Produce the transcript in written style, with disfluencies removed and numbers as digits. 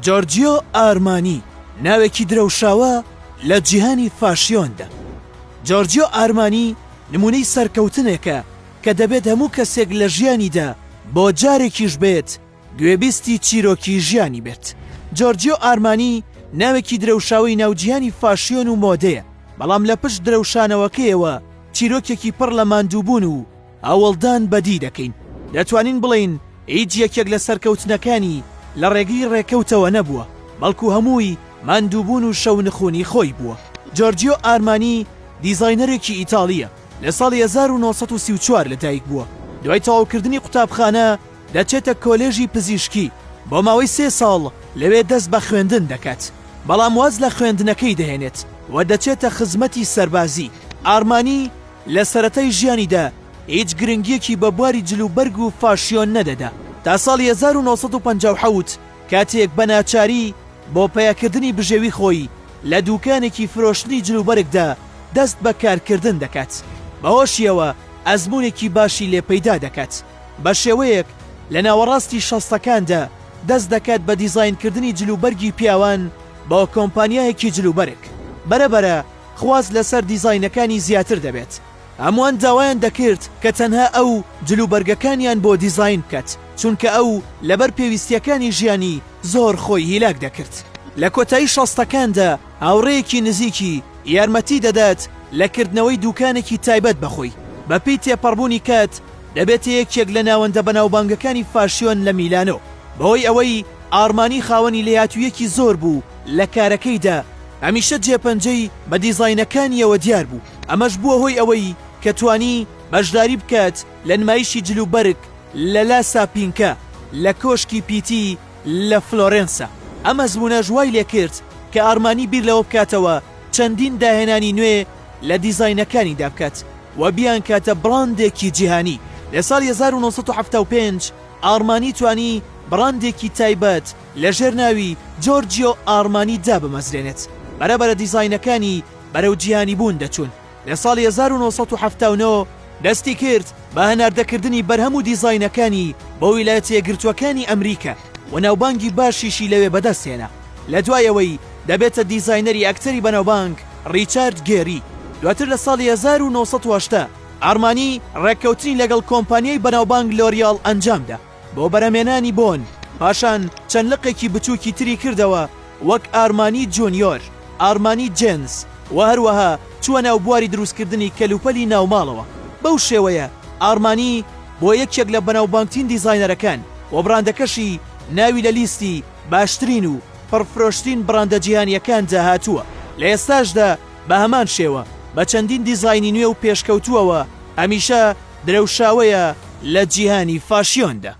جۆرجیۆ ئارمانی ناوێکی درەوشاوە لە جیهانی فاشیۆندا. جۆرجیۆ ئارمانی نمونەی سەرکەوتنێکە کە دەبێت هەموو کەسێک لە ژیانیدا بۆ جارێکیش بێت گوێبیستی چیرۆکی ژیانی بێت. جۆرجیۆ ئارمانی ناوێکی درەوشاوی ناوجیهانی فاشیۆن و مۆدەیە، بەڵام لە پشت درەوشانەوەکەیەوە چیرۆکێکی پڕ لە ماندووبوون و ئاوەڵدان بەدی دەکەین. دەتوانین بڵین هیچ یەکێک لە سەرکەوتنەکانی لە ڕێگەی ڕێکەوتەوە نەبووە، بەڵکو هەمووی ماندووبوون و شەونخوونی خۆی بووە. جۆرجیۆ ئارمانی دیزاینەرێکی ئیتاڵیە، لە ساڵی 1934 لەدایک بووە. دوای تەواوکردنی قوتابخانە دەچێتە کۆلێژی پزیشکی، بۆ ماوەی 3 ساڵ لەوێ دەست بە خوێندن دەکات، بەڵام واز لە خوێندنەکەی دەهێنێت و دەچێتە خزمەتی سەربازی. ئارمانی لە سەرەتای ژیانیدا هیچ گرنگیەکی بە بواری جلوبەرگ و فاشیۆن نەدەدا تا ساڵی 1957 کاتێک بە ناچاری بۆ پەیاکردنی بژێوی خۆی لە دووکانێکی فرۆشتنی جلوبەرگدا دەست بە کارکردن دەکات. بەهۆشیەوە ئەزمونێکی باشی لێ پەیدا دەکات، بە شێوەیەک لە ناوەڕاستی شەستەکاندا دەست دەکات بە دیزاینکردنی جلوبەرگی پیاوان بۆ کۆمپانیایەکی جلوبەرگ. بەرەبەرە خواز لەسەر دیزاینەکانی زیاتر دەبێت. هەمووان داوایان دەکرد کە تەنها ئەو جلوبەرگەکانیان بۆ دیزاین بکات، چونکە ئەو لەبەر پێویستیەکانی ژیانی زۆر خۆی هیلاک دەکرد. لە کۆتایی شەستەکاندا هاوڕێیەکی نزیکی یارمەتی دەدات لە کردنەوەی دووکانێکی تایبەت بەخۆی. بەپێی تێپەڕبوونی کات دەبێت یەکێک لە ناوەندە بەناوبانگەکانی فاشیۆن لە میلانۆ. بەهۆی ئەوەی ئارمانی خاوەنی لێهاتوویەکی زۆر بوو لە کارەکەیدا، هەمیشە جێپەنجەی بە دیزاینەکانیەوە دیار بوو. ئەمەش بووە هۆی ئەوەی کە توانی بەشداری بکات لە نمایشی جلوبەرگ لە لاسا پینکە لە کۆشکی پیتی لە فلۆرێنسا. ئەمە زمونەش وای لێ کرد کە ئارمانی بیر لەوە بکاتەوە چەندین داهێنانی نوێ لە دیزاینەکانیدا بکات و بیان کاتە بڕاندێکی جیهانی. لە ساڵی 1975 ئارمانی توانی بڕاندێکی تایبەت لەژێر ناوی جۆرجیۆ ئارمانی دا بمەزرێنێت. بەرەبەرە دیزاینەکانی بەرەو جیهانی بوون دەچوون. لە ساڵی 1979 دەستی کرد بە هەناردەکردنی بەرهەم و دیزاینەکانی بۆ ویلایەتە یەکگرتووەکانی ئەمریکا و ناوبانگی باشیشی لەوێ بەدەستهێنا. لە دوایەوەی دەبێتە دیزاینەری ئەکتەری بەناوبانگ ڕیچارد گێری. دواتر لە ساڵی 1980 ئارمانی ڕێککەوتنی لەگەڵ کۆمپانیای بەناوبانگ لۆریال ئەنجامدا بۆ بەرەمێنانی بۆن، پاشان چەند لقێکی بچووکی تری کردەوە وەک ئارمانی جۆنیۆر، ئارمانی جێنز و هەروەها چووە ناو بواری دروستکردنی کەلوپەلی ناوماڵەوە. بەو شێوەیە ئارمانی بۆ یەکێک لە بەناوبانگترین دیزاینەرەکان و بڕاندەکەشی ناوی لە لیستی باشترین و پڕفرۆشترین بڕاندە جیهانیەکاندا هاتووە. لە ئێستاشدا بە هەمان شێوە بە چەندین دیزاینی نوێ و پێشکەوتووەوە هەمیشە درەوشاوەیە لە جیهانی فاشیۆندا.